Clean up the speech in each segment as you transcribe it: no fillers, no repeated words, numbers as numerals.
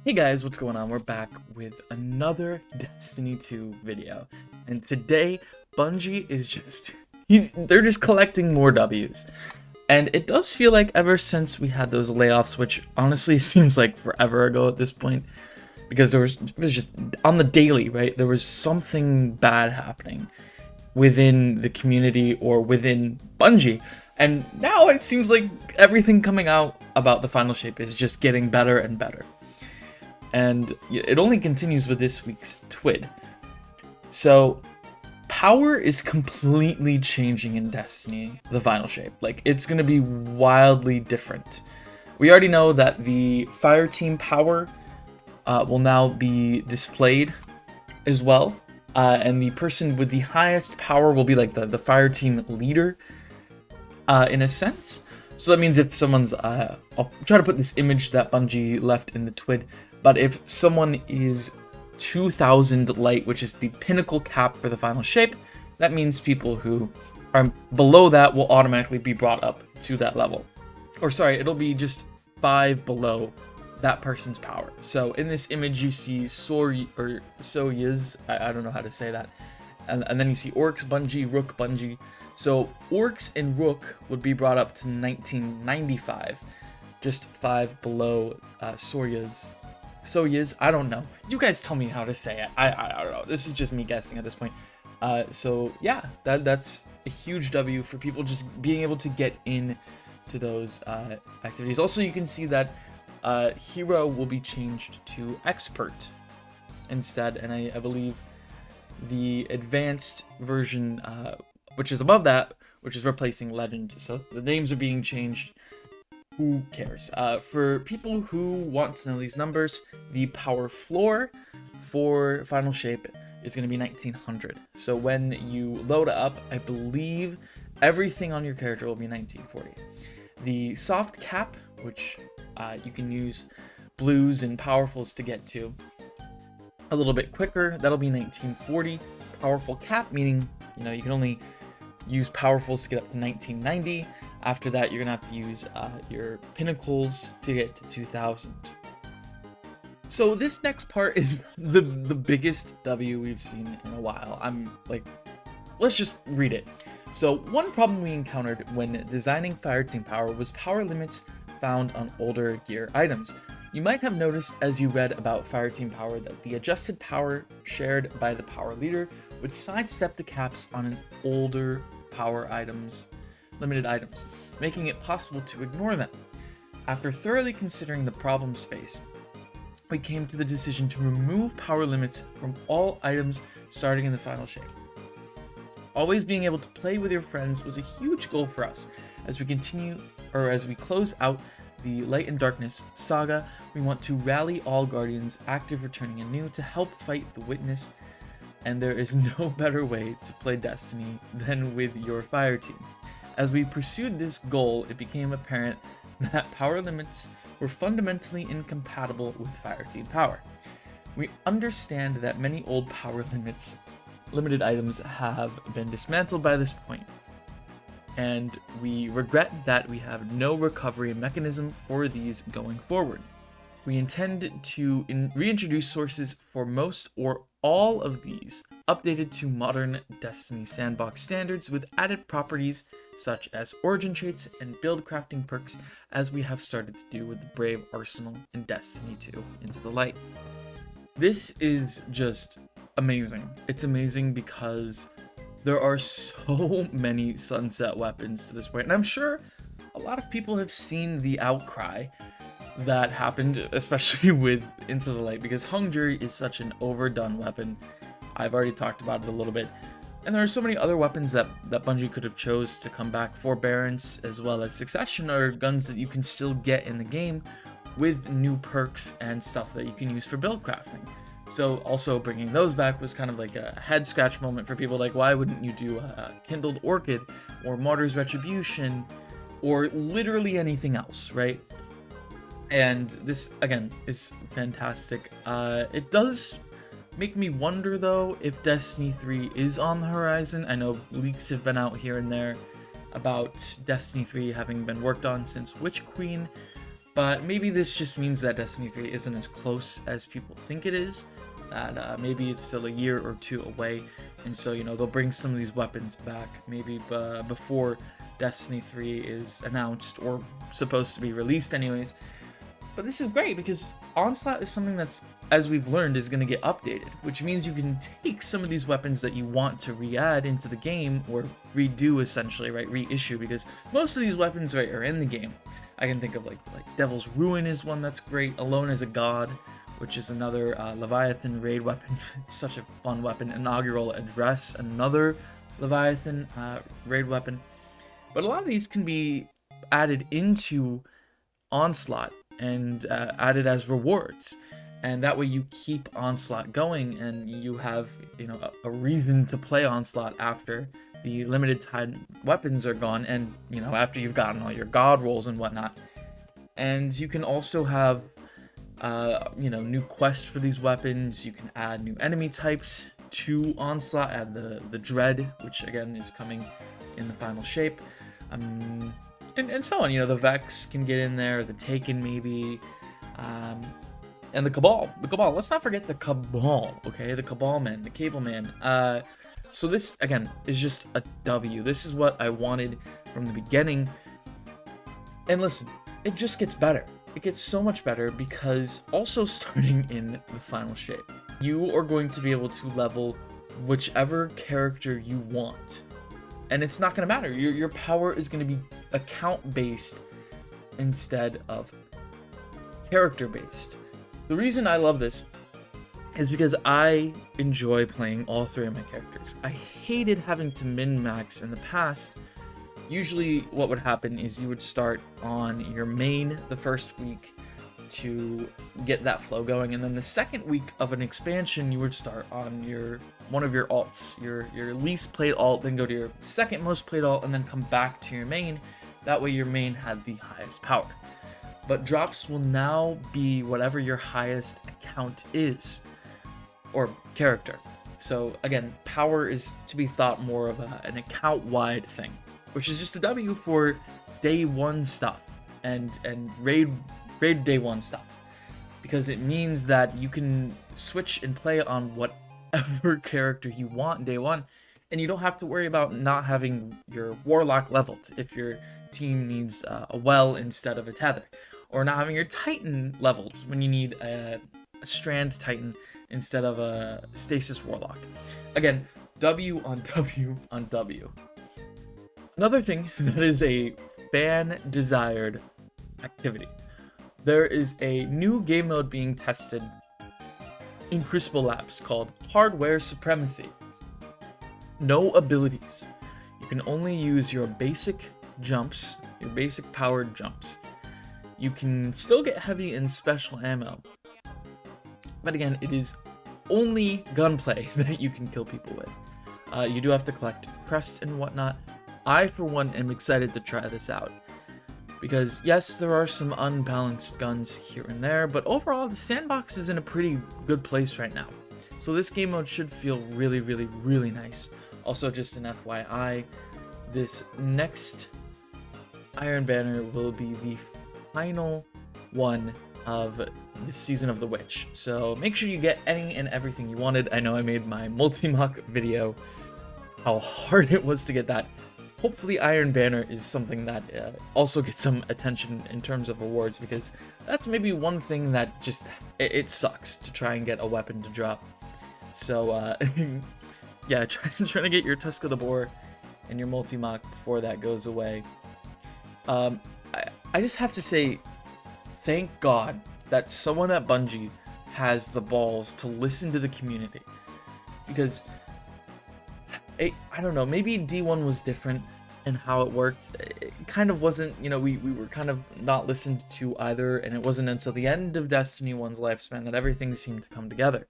Hey guys, what's going on? We're back with another Destiny 2 video. And today, Bungie is they're just collecting more W's. And it does feel like ever since we had those layoffs, which honestly seems like forever ago at this point, because it was just on the daily, right? There was something bad happening within the community or within Bungie. And now it seems like everything coming out about the final shape is just getting better and better. And it only continues with this week's TWID. So, power is completely changing in Destiny, the final shape. Like, it's going to be wildly different. We already know that the fire team power will now be displayed as well. And the person with the highest power will be like the fire team leader, in a sense. So that means if someone's, I'll try to put this image that Bungie left in the TWID, but if someone is 2000 light, which is the pinnacle cap for the final shape, that means people who are below that will automatically be brought up to that level. Or sorry, it'll be just 5 below that person's power. So in this image you see Soyuz, I don't know how to say that, and then you see Orcs, Bungie, Rook, Bungie. So Orcs and Rook would be brought up to 1995, just 5 below Soyuz, I don't know. You guys tell me how to say it. I don't know. This is just me guessing at this point. So yeah, that's a huge W for people just being able to get in to those activities. Also, you can see that Hero will be changed to Expert instead, and I believe the advanced version, which is above that, which is replacing Legend. So the names are being changed. Who cares? For people who want to know these numbers, the power floor for Final Shape is going to be 1900. So when you load it up, I believe everything on your character will be 1940. The soft cap, which you can use blues and powerfuls to get to a little bit quicker, that'll be 1940. Powerful cap, meaning, you can only use powerfuls to get up to 1990. After that, you're gonna have to use your pinnacles to get to 2000. So this next part is the biggest W we've seen in a while. I'm like, let's just read it. So one problem we encountered when designing fireteam power was power limits found on older gear items. You might have noticed as you read about fireteam power that the adjusted power shared by the power leader would sidestep the caps on an older power limited items, making it possible to ignore them. After thoroughly considering the problem space, we came to the decision to remove power limits from all items starting in the final shape. Always being able to play with your friends was a huge goal for us. As we close out the Light and Darkness saga, we want to rally all Guardians active returning anew to help fight the Witness, and there is no better way to play Destiny than with your fire team. As we pursued this goal, it became apparent that power limits were fundamentally incompatible with fireteam power. We understand that many old power limited items have been dismantled by this point, and we regret that we have no recovery mechanism for these going forward. We intend to reintroduce sources for most or all of these, updated to modern Destiny sandbox standards with added properties such as origin traits and build crafting perks, as we have started to do with the Brave Arsenal in Destiny 2 Into the Light. This is just amazing. It's amazing because there are so many sunset weapons to this point, and I'm sure a lot of people have seen the outcry that happened, especially with Into the Light, because Hung Jury is such an overdone weapon. I've already talked about it a little bit. And there are so many other weapons that Bungie could have chose to come back. Forbearance as well as Succession are guns that you can still get in the game with new perks and stuff that you can use for build crafting. So also bringing those back was kind of like a head scratch moment for people, like why wouldn't you do a Kindled Orchid or Martyr's Retribution or literally anything else, right? And this, again, is fantastic. It does make me wonder, though, if Destiny 3 is on the horizon. I know leaks have been out here and there about Destiny 3 having been worked on since Witch Queen, But maybe this just means that Destiny 3 isn't as close as people think it is, that maybe it's still a year or two away, and so, you know, they'll bring some of these weapons back maybe before Destiny 3 is announced or supposed to be released anyways. But this is great because Onslaught is something that's, as we've learned, is going to get updated, which means you can take some of these weapons that you want to re-add into the game, or redo essentially, right, reissue, because most of these weapons, right, are in the game. I can think of like Devil's Ruin is one that's great, Alone as a God, which is another Leviathan raid weapon. It's such a fun weapon. Inaugural Address, another Leviathan raid weapon. But a lot of these can be added into Onslaught and added as rewards, and that way you keep Onslaught going, and you have, you know, a reason to play Onslaught after the limited time weapons are gone, and, you know, after you've gotten all your god rolls and whatnot. And you can also have you know, new quests for these weapons. You can add new enemy types to Onslaught, add the Dread, which again is coming in the final shape, and so on. You know, the Vex can get in there, the Taken maybe, and the Cabal. Let's not forget the Cabal, okay? The Cabal Man, the Cable Man. So this, again, is just a W. This is what I wanted from the beginning. And listen, it just gets better. It gets so much better because also starting in the final shape, you are going to be able to level whichever character you want. And it's not going to matter. Your power is going to be account-based instead of character-based. The reason I love this is because I enjoy playing all three of my characters. I hated having to min-max in the past. Usually what would happen is you would start on your main the first week to get that flow going, and then the second week of an expansion you would start on one of your alts, your least played alt, then go to your second most played alt, and then come back to your main. That way your main had the highest power. But drops will now be whatever your highest account is, or character. So again, power is to be thought more of an account-wide thing, which is just a W for day one stuff and raid day one stuff, because it means that you can switch and play on whatever character you want day one, and you don't have to worry about not having your Warlock leveled if your team needs a well instead of a tether, or not having your Titan leveled when you need a Strand Titan instead of a Stasis Warlock. Again, W on W on W. Another thing that is a fan-desired activity. There is a new game mode being tested in Crucible Labs called Hardware Supremacy. No abilities. You can only use your basic jumps, your basic powered jumps. You can still get heavy and special ammo, but again, it is only gunplay that you can kill people with. You do have to collect crests and whatnot. I, for one, am excited to try this out, because yes, there are some unbalanced guns here and there, but overall the sandbox is in a pretty good place right now. So this game mode should feel really, really, really nice. Also, just an FYI, this next Iron Banner will be the final one of the Season of the Witch. So make sure you get any and everything you wanted. I know I made my multi-mock video, how hard it was to get that. Hopefully Iron Banner is something that also gets some attention in terms of awards, because that's maybe one thing that just, it sucks to try and get a weapon to drop. So yeah, try to get your Tusk of the Boar and your multi-mock before that goes away. I just have to say, thank God that someone at Bungie has the balls to listen to the community, because I don't know, maybe D1 was different in how it worked. It kind of wasn't, you know, we were kind of not listened to either, and it wasn't until the end of Destiny 1's lifespan that everything seemed to come together.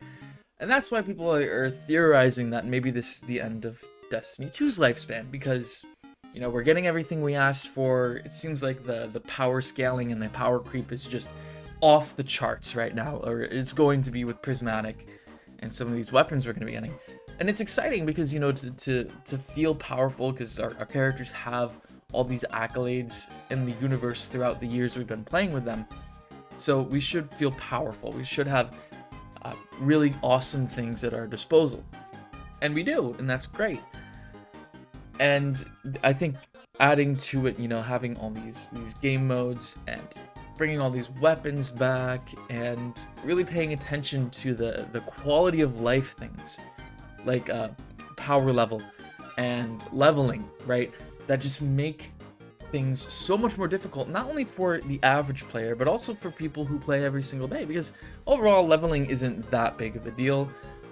And that's why people are theorizing that maybe this is the end of Destiny 2's lifespan, because, you know, we're getting everything we asked for. It seems like the power scaling and the power creep is just off the charts right now, or it's going to be with Prismatic and some of these weapons we're going to be getting. And it's exciting because, you know, to feel powerful, because our characters have all these accolades in the universe throughout the years we've been playing with them. So we should feel powerful. We should have really awesome things at our disposal. And we do, and that's great. And I think adding to it, having all these game modes and bringing all these weapons back and really paying attention to the quality of life things, like power level and leveling, right? That just make things so much more difficult, not only for the average player, but also for people who play every single day, because overall leveling isn't that big of a deal.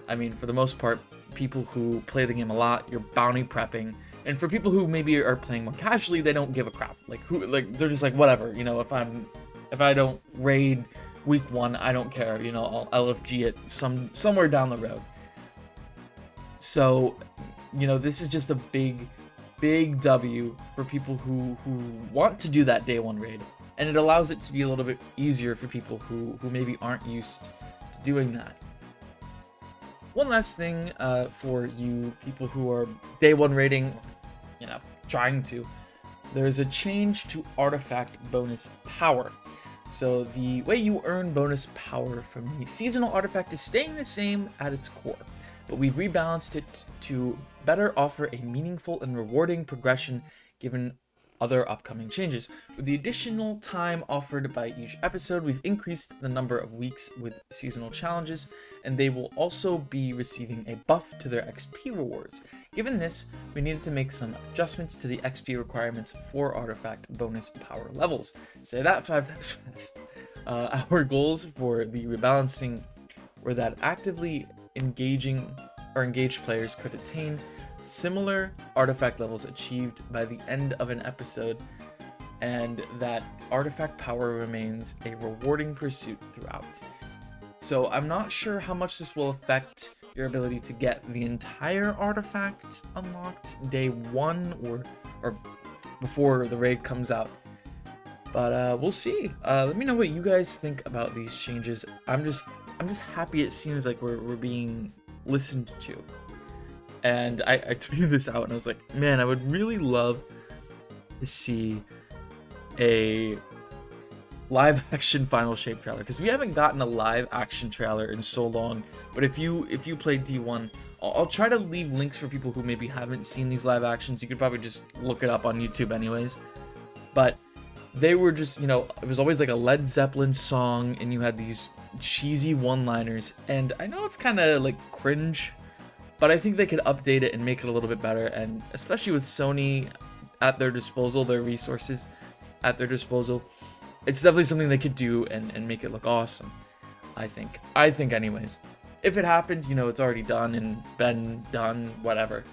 I mean, for the most part, people who play the game a lot, you're bounty prepping, and for people who maybe are playing more casually, they don't give a crap. They're just like, whatever, if I don't raid week 1, I don't care, I'll LFG it somewhere down the road. So, this is just a big W for people who want to do that day 1 raid, and it allows it to be a little bit easier for people who maybe aren't used to doing that. One last thing for you people who are day 1 raiding, trying to, there's a change to artifact bonus power. So the way you earn bonus power from the seasonal artifact is staying the same at its core, but we've rebalanced it to better offer a meaningful and rewarding progression given other upcoming changes. With the additional time offered by each episode, we've increased the number of weeks with seasonal challenges, and they will also be receiving a buff to their XP rewards. Given this, we needed to make some adjustments to the XP requirements for artifact bonus power levels. Say that 5 times fast. Our goals for the rebalancing were that actively engaged players could attain similar artifact levels achieved by the end of an episode, and that artifact power remains a rewarding pursuit throughout. So I'm not sure how much this will affect your ability to get the entire artifact unlocked day 1 or before the raid comes out, but we'll see. Let me know what you guys think about these changes. I'm just happy it seems like we're being listened to. And I tweeted this out and I was like, man, I would really love to see a live action Final Shape trailer, because we haven't gotten a live action trailer in so long. But if you played D1, I'll try to leave links for people who maybe haven't seen these live actions. You could probably just look it up on YouTube anyways. But they were just, it was always like a Led Zeppelin song, and you had these cheesy one-liners, and I know it's kind of like cringe, but I think they could update it and make it a little bit better, and especially with Sony at their disposal, their resources at their disposal, it's definitely something they could do and make it look awesome, I think anyways. If it happened, it's already done and been done, whatever.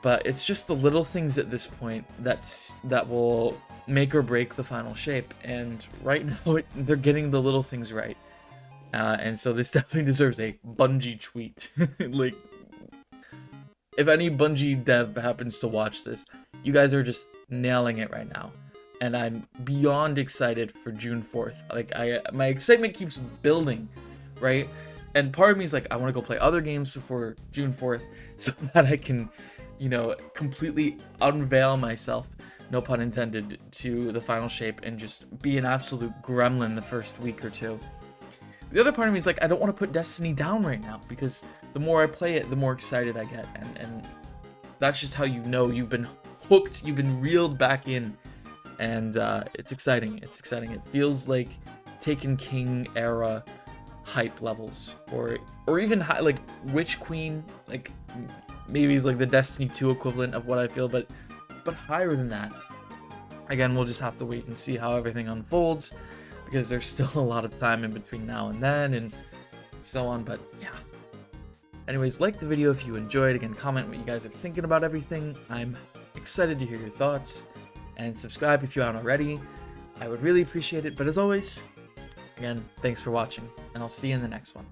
But it's just the little things at this point that will make or break the final shape, and right now they're getting the little things right. And so this definitely deserves a Bungie tweet. Like, if any Bungie dev happens to watch this, you guys are just nailing it right now. And I'm beyond excited for June 4th. Like, my excitement keeps building, right? And part of me is like, I want to go play other games before June 4th so that I can, completely unveil myself, no pun intended, to the final shape and just be an absolute gremlin the first week or two. The other part of me is like, I don't want to put Destiny down right now, because the more I play it, the more excited I get. And that's just how you've been hooked, you've been reeled back in. And it's exciting. It feels like Taken King era hype levels, or even high, like Witch Queen, like maybe it's like the Destiny 2 equivalent of what I feel, but higher than that. Again, we'll just have to wait and see how everything unfolds, because there's still a lot of time in between now and then, and so on. But yeah. Anyways, like the video if you enjoyed. Again, comment what you guys are thinking about everything. I'm excited to hear your thoughts. And subscribe if you haven't already. I would really appreciate it. But as always, again, thanks for watching, and I'll see you in the next one.